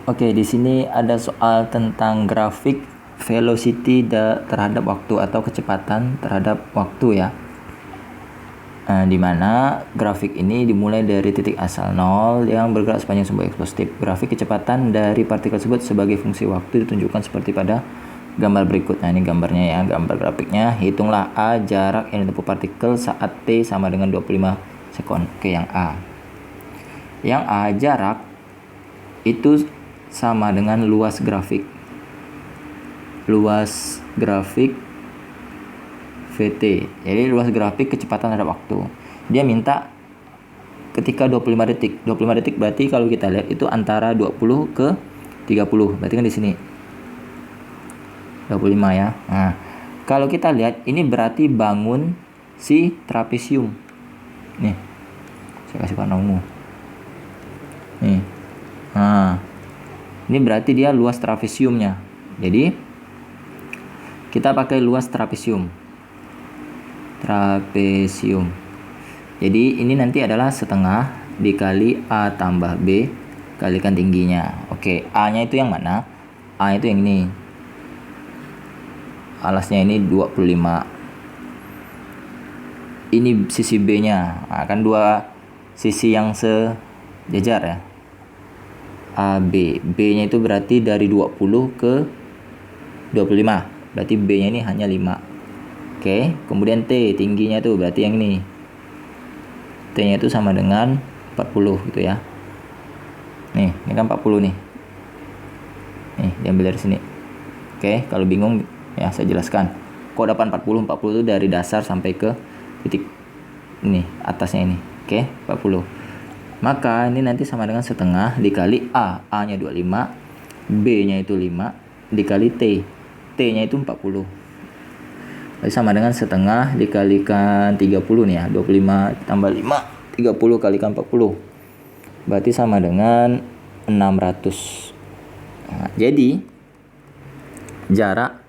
Oke, di sini ada soal tentang grafik velocity terhadap waktu atau kecepatan terhadap waktu ya. Di mana grafik ini dimulai dari titik asal 0 yang bergerak sepanjang sebuah x positif. Grafik kecepatan dari partikel tersebut sebagai fungsi waktu ditunjukkan seperti pada gambar berikut. Nah, ini gambarnya ya, gambar grafiknya. Hitunglah A jarak yang ditempuh partikel saat T sama dengan 25 sekon. Oke, yang A. Yang A jarak itu sama dengan luas grafik. Luas grafik VT. Jadi luas grafik kecepatan terhadap waktu. Dia minta ketika 25 detik. 25 detik berarti kalau kita lihat itu antara 20 ke 30. Berarti kan di sini 25 ya. Nah, kalau kita lihat ini berarti bangun si trapesium. Nih. Saya kasih warna ungu. Nih. Nah, ini berarti dia luas trapesiumnya. Jadi kita pakai luas trapesium. Jadi ini nanti adalah setengah dikali A tambah B kalikan tingginya. Oke, A-nya itu yang mana? A itu yang ini. Alasnya ini 25. Ini sisi B-nya. Nah, kan dua sisi yang sejajar ya. AB. B-nya itu berarti dari 20 ke 25. Berarti B-nya ini hanya 5. Oke, kemudian T tingginya tuh berarti yang ini. T-nya itu sama dengan 40 gitu ya. Nih, ini kan 40 nih. Nih, diambil dari sini. Oke, kalau bingung ya saya jelaskan. Kok dapat 40? 40 itu dari dasar sampai ke titik ini, atasnya ini. Oke, 40. Maka ini nanti sama dengan setengah dikali A. A-nya 25, B-nya itu 5 dikali T. T-nya itu 40. Jadi sama dengan setengah dikalikan 30 nih ya. 25 tambah 5, 30 kalikan 40. Berarti sama dengan 600. Nah, jadi jarak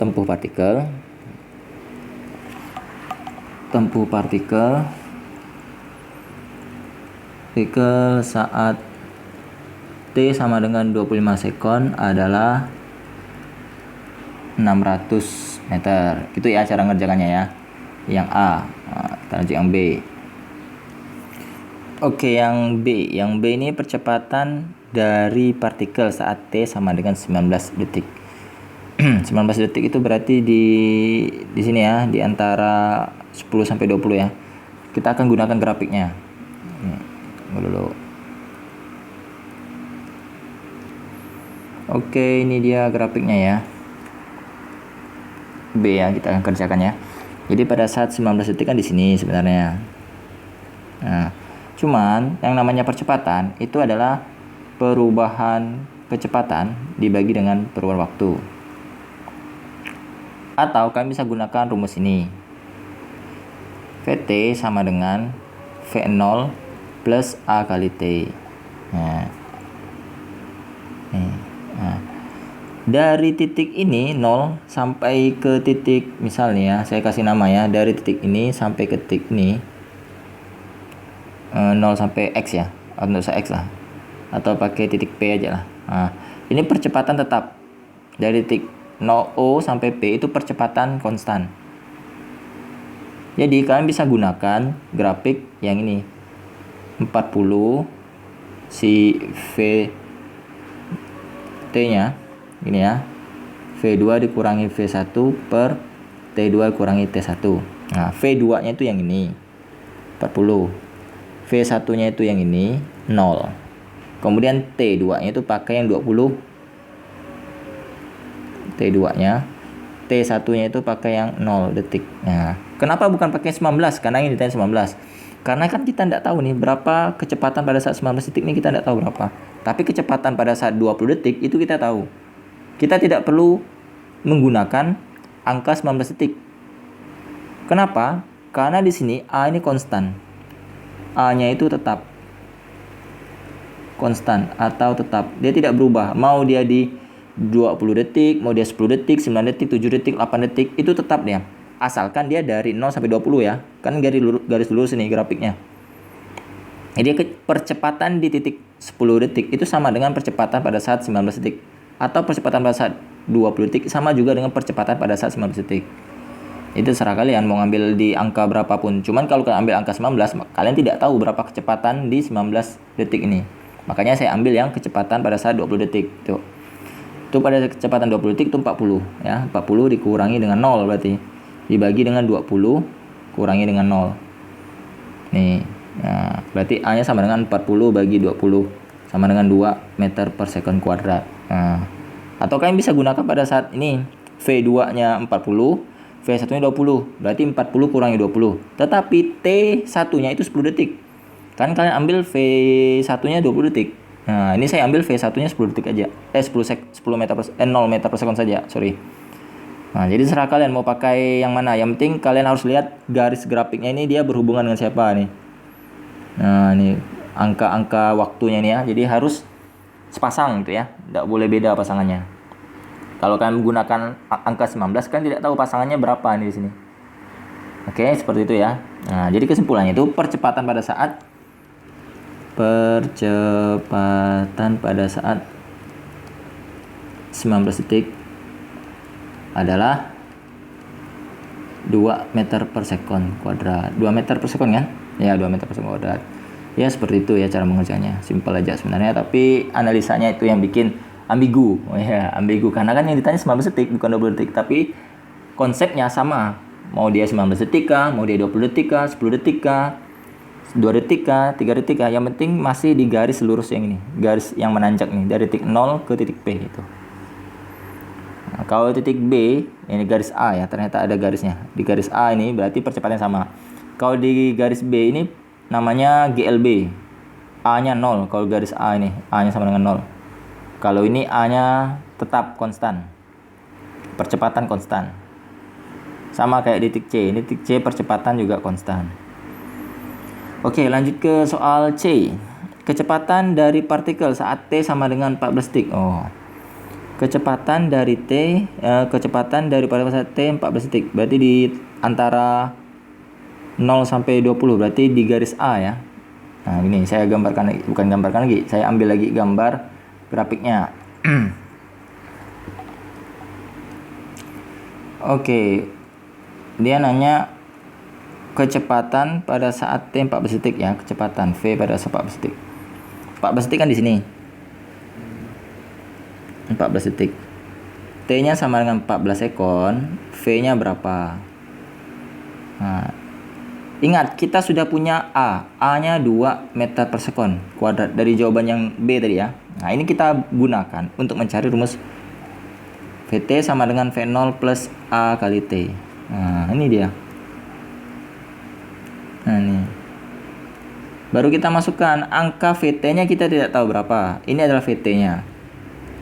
tempuh partikel saat T sama dengan 25 sekon adalah 600 meter. Gitu ya cara ngerjakannya ya. Yang A. Nah, kita lanjut yang B. Oke, yang B. Yang B ini percepatan dari partikel saat T sama dengan 19 detik. 19 detik itu berarti di sini ya, di antara 10 sampai 20 ya. Kita akan gunakan grafiknya. Nih, dulu. Oke, ini dia grafiknya ya. B ya, kita akan kerjakan ya. Jadi pada saat 19 detik kan di sini sebenarnya. Nah, cuman yang namanya percepatan itu adalah perubahan kecepatan dibagi dengan perubahan waktu. Atau kalian bisa gunakan rumus ini. VT sama dengan V0 plus A kali T. Nah. Dari titik ini 0 sampai ke titik, misalnya saya kasih nama ya, dari titik ini sampai ke titik ini 0 sampai X ya, atau usah X lah, atau pakai titik P aja lah. Nah, ini percepatan tetap dari titik 0 sampai P itu percepatan konstan. Jadi kalian bisa gunakan grafik yang ini 40 si V T nya ini ya, V2 dikurangi V1 per T2 kurangi T1. Nah, V2 nya itu yang ini 40, V1 nya itu yang ini 0, kemudian T2 nya itu pakai yang 20, T2 nya, T1 nya itu pakai yang 0 detik. Nah, kenapa bukan pakai 19? Karena ini ditanya 19. Karena kan kita tidak tahu nih berapa kecepatan pada saat 19 detik ini, kita tidak tahu berapa. Tapi kecepatan pada saat 20 detik itu kita tahu. Kita tidak perlu menggunakan angka 19 detik. Kenapa? Karena di sini A ini konstan. A-nya itu tetap konstan atau tetap. Dia tidak berubah. Mau dia di 20 detik, mau dia 10 detik, 9 detik, 7 detik, 8 detik, itu tetap dia. Asalkan dia dari 0 sampai 20 ya. Kan garis lurus ini grafiknya. Jadi percepatan di titik 10 detik itu sama dengan percepatan pada saat 19 detik. Atau percepatan pada saat 20 detik sama juga dengan percepatan pada saat 19 detik. Itu serah kalian mau ngambil di angka berapapun. Cuman kalau kalian ambil angka 19, kalian tidak tahu berapa kecepatan di 19 detik ini. Makanya saya ambil yang kecepatan pada saat 20 detik. Tuh. Itu pada kecepatan 20 detik itu 40 ya. 40 dikurangi dengan 0 berarti. Dibagi dengan 20 kurangi dengan 0. Nih. Nah, berarti A-nya sama dengan 40 bagi 20 sama dengan 2 meter per second kuadrat. Nah, atau kalian bisa gunakan pada saat ini V2-nya 40, V1-nya 20. Berarti 40 kurangi 20. Tetapi T1-nya itu 10 detik. Kan kalian ambil V1-nya 20 detik. Nah, ini saya ambil V1-nya 10 detik aja. 0 meter per second saja, sorry. Nah, jadi serah kalian mau pakai yang mana. Yang penting kalian harus lihat garis grafiknya ini dia berhubungan dengan siapa nih. Nah, ini angka-angka waktunya nih ya. Jadi harus sepasang gitu ya. Tidak boleh beda pasangannya. Kalau kalian menggunakan angka 19 kan tidak tahu pasangannya berapa nih di sini. Oke, seperti itu ya. Nah, jadi kesimpulannya itu percepatan pada saat 19 detik adalah 2 meter per second kuadrat. 2 meter per second kan? Ya, 2 meter per second kuadrat. Ya, seperti itu ya cara mengerjakannya. Simpel aja sebenarnya, tapi analisanya itu yang bikin ambigu. Oh ya, ambigu karena kan yang ditanya 19 detik bukan 20 detik, tapi konsepnya sama. Mau dia 19 detik kah, mau dia 20 detik kah, 10 detik kah, 2 detik kah, 3 detik kah, yang penting masih di garis lurus yang ini, garis yang menanjak nih, dari titik 0 ke titik P itu. Nah, kalau titik B, ini garis A ya, ternyata ada garisnya. Di garis A ini berarti percepatan sama. Kalau di garis B ini namanya GLB. A-nya 0, kalau garis A ini, A-nya sama dengan 0. Kalau ini A-nya tetap konstan. Percepatan konstan. Sama kayak di titik C, ini titik C percepatan juga konstan. Oke, lanjut ke soal C. Kecepatan dari partikel saat T sama dengan 14 detik. Oh. Kecepatan dari kecepatan dari partikel saat T 14 detik. Berarti di antara 0 sampai 20, berarti di garis A ya. Nah, ini saya gambarkan, bukan gambarkan lagi. Saya ambil lagi gambar grafiknya. Oke. Dia nanya kecepatan pada saat T 14 detik ya, kecepatan V pada saat 14 detik. 14 detik kan di sini. 14 detik. T-nya sama dengan 14 sekon, V-nya berapa? Nah, ingat kita sudah punya A. A-nya 2 meter per sekon kuadrat dari jawaban yang B tadi ya. Nah, ini kita gunakan untuk mencari rumus VT sama dengan V0 plus A kali T. Nah, ini dia. Nah, ini. Baru kita masukkan angka VT-nya, kita tidak tahu berapa. Ini adalah VT-nya.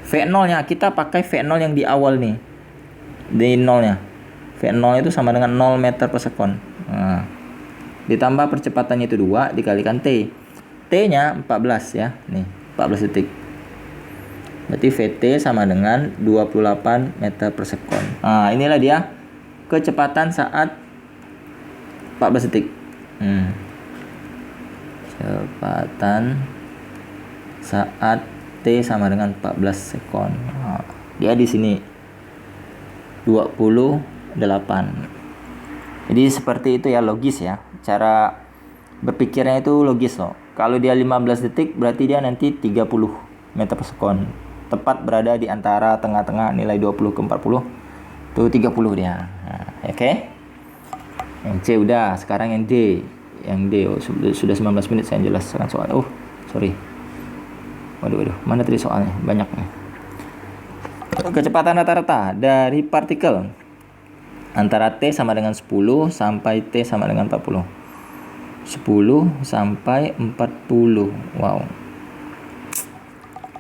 V0-nya kita pakai V0 yang di awal nih. Di 0-nya. V0 itu sama dengan 0 meter per sekon. Nah, ditambah percepatannya itu 2 dikalikan T. T-nya 14 ya. Nih, 14 detik. Berarti VT sama dengan 28 meter per sekon. Nah, inilah dia kecepatan saat 14 detik. Kecepatan saat T sama dengan 14 sekon. Nah, dia di sini 28. Jadi seperti itu ya, logis ya. Cara berpikirnya itu logis loh. Kalau dia 15 detik berarti dia nanti 30 meter per sekon. Tepat berada di antara tengah-tengah nilai 20 ke 40. Itu 30 dia. Nah, oke. Yang C udah, sekarang yang D. Yang D sudah 19 menit saya jelaskan soal. Oh, sorry. Waduh, mana tadi soalnya? Banyak nih. Kecepatan rata-rata dari partikel antara T sama dengan 10 sampai T sama dengan 40. 10 sampai 40. Wow.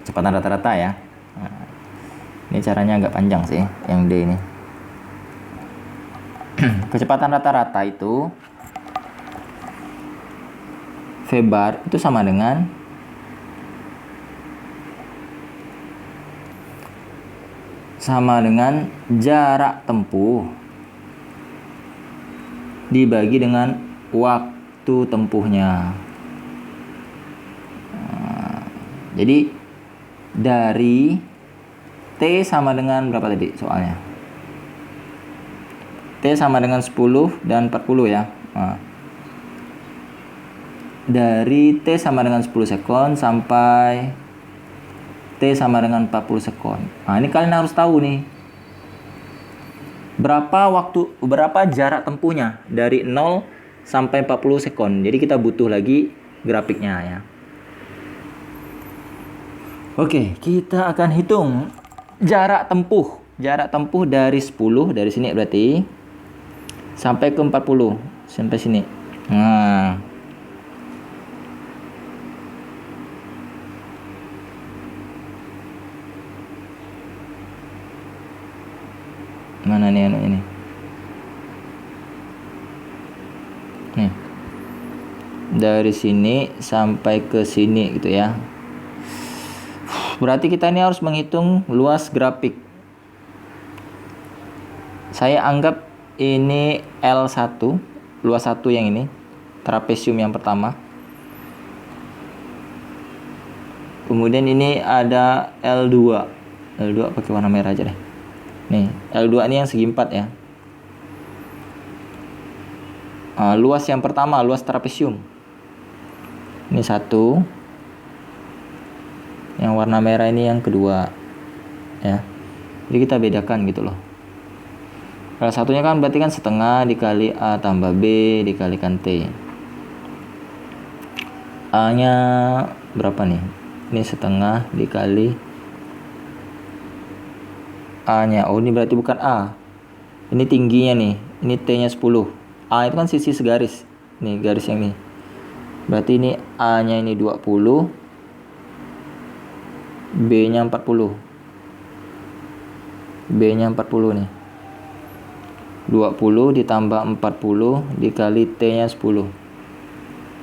Kecepatan rata-rata ya. Nah, ini caranya agak panjang sih yang D ini. Kecepatan rata-rata itu V bar itu sama dengan jarak tempuh dibagi dengan waktu tempuhnya. Nah, Jadi dari T sama dengan berapa tadi soalnya? T sama dengan 10 dan 40 ya. Nah, dari T sama dengan 10 sekon sampai T sama dengan 40 sekon. Nah, ini kalian harus tahu nih. Berapa jarak tempuhnya dari 0 sampai 40 sekon. Jadi kita butuh lagi grafiknya ya. Oke, kita akan hitung jarak tempuh. Jarak tempuh dari 10 dari sini berarti sampai ke 40 sampai sini. Nah, mana nih ini? Nih. Dari sini sampai ke sini gitu ya. Berarti kita ini harus menghitung luas grafik. Saya anggap ini L1, luas 1 yang ini, trapesium yang pertama. Kemudian ini ada L2. L2 pakai warna merah aja deh. Nih, L2 ini yang segi 4 ya. Luas yang pertama, luas trapesium. Ini 1. Yang warna merah ini yang kedua ya. Jadi kita bedakan gitu loh. Kalau satunya kan berarti kan setengah dikali A tambah B dikalikan T. A nya berapa nih? Ini setengah dikali A nya. Oh, ini berarti bukan A. Ini tingginya nih. Ini T nya 10. A itu kan sisi segaris. Nih garis yang ini. Berarti ini A nya ini 20, B nya 40. B nya 40 nih. 20 ditambah 40 dikali T nya 10.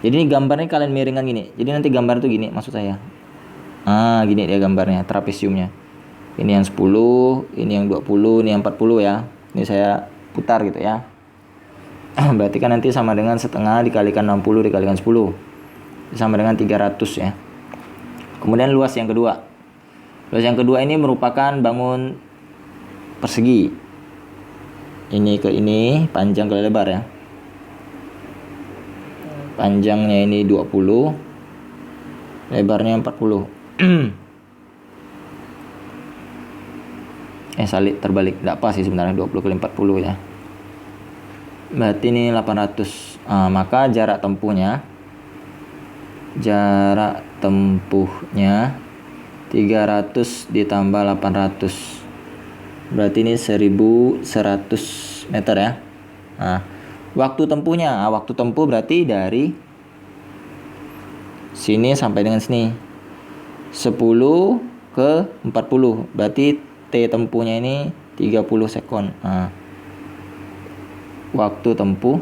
Jadi ini gambarnya kalian miringkan gini. Jadi nanti gambar itu gini maksud saya. Gini dia gambarnya trapesiumnya. Ini yang 10, ini yang 20, ini yang 40 ya. Ini saya putar gitu ya. Berarti kan nanti sama dengan setengah dikalikan 60 dikalikan 10. Sama dengan 300 ya. Kemudian luas yang kedua. Luas yang kedua ini merupakan bangun persegi. Ini ke ini, panjang ke lebar ya. Panjangnya ini 20, lebarnya 40. Terbalik. Tidak pas sih sebenarnya 20 kali 40 ya. Berarti ini 800. Maka jarak tempuhnya 300 ditambah 800. Berarti ini 1100 meter ya. Waktu tempuhnya. Waktu tempuh berarti dari sini sampai dengan sini. 10 ke 40. Berarti T tempuhnya ini 30 sekon. Waktu tempuh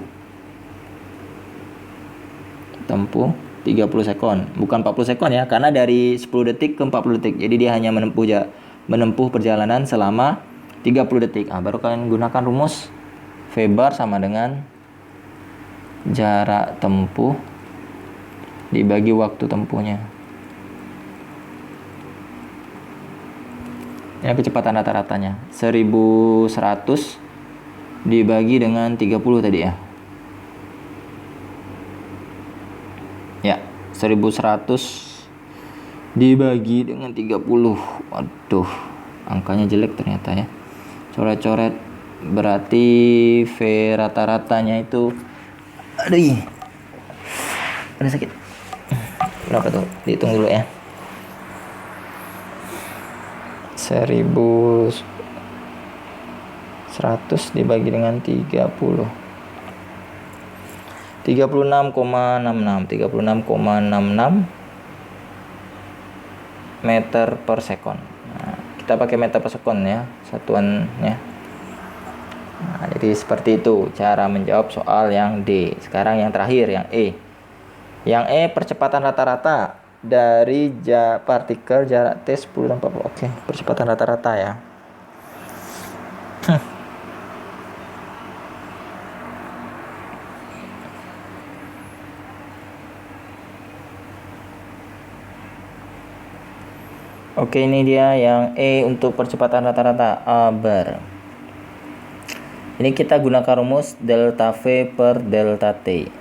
30 sekon, bukan 40 sekon ya, karena dari 10 detik ke 40 detik. Jadi dia hanya menempuh perjalanan selama 30 detik. Baru kalian gunakan rumus V bar sama dengan jarak tempuh dibagi waktu tempuhnya. Ya, kecepatan rata-ratanya 1100 dibagi dengan 30 tadi ya. Ya, 1100 dibagi dengan 30. Waduh, angkanya jelek ternyata ya. Coret-coret, berarti V rata-ratanya itu ada sakit. Berapa tuh? Dihitung dulu ya. 1100 dibagi dengan 30. 36,66 meter per sekon. Kita pakai meter per sekon ya satuannya. Jadi seperti itu cara menjawab soal yang D. Sekarang yang terakhir, yang E. Yang E percepatan rata-rata dari partikel jarak T 10 dan 40. Oke, percepatan rata-rata ya. Oke, ini dia yang E untuk percepatan rata-rata A bar. Ini kita gunakan rumus delta V per delta T.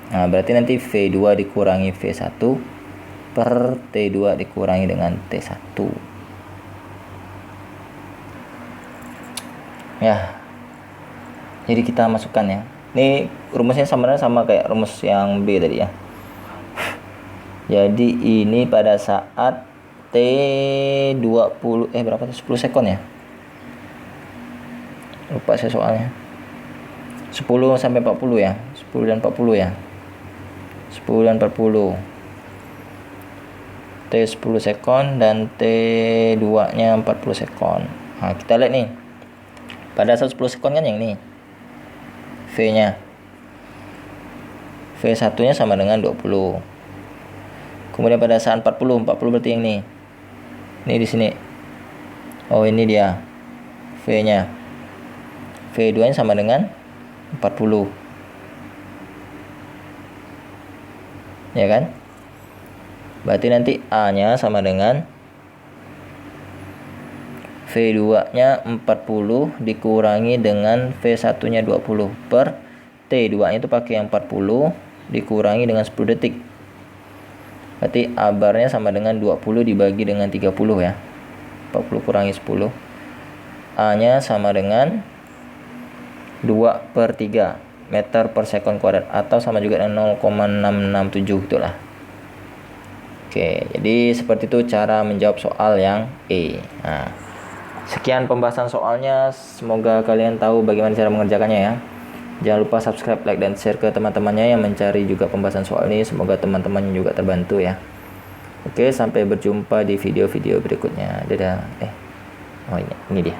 Nah, berarti nanti V2 dikurangi V1 per T2 dikurangi dengan T1. Ya. Jadi kita masukkan ya. Ini rumusnya sama kayak rumus yang B tadi ya. Jadi ini pada saat T20 berapa tuh? 10 sekon ya. Lupa saya soalnya. 10 sampai 40 ya. 10 dan 40 ya. 10 dan 40. T 10 sekon dan T2 nya 40 sekon. Nah, kita lihat nih. Pada saat 10 sekon kan yang ini V nya V1 nya sama dengan 20. Kemudian pada saat 40 berarti yang ini di sini. Oh, ini dia V nya. V2 nya sama dengan 40. Ya kan? Berarti nanti A nya sama dengan V2 nya 40 dikurangi dengan V1 nya 20 per T2 nya itu pakai yang 40 dikurangi dengan 10 detik. Berarti A barnya sama dengan 20 dibagi dengan 30 ya. 40 kurangi 10. A nya sama dengan 2/3 meter per sekon kuadrat, atau sama juga dengan 0,667 gitulah. Oke, jadi seperti itu cara menjawab soal yang E. Nah, sekian pembahasan soalnya, semoga kalian tahu bagaimana cara mengerjakannya ya. Jangan lupa subscribe, like, dan share ke teman-temannya yang mencari juga pembahasan soal ini. Semoga teman-temannya juga terbantu ya. Oke, sampai berjumpa di video-video berikutnya. Dadah. Oh, ini dia.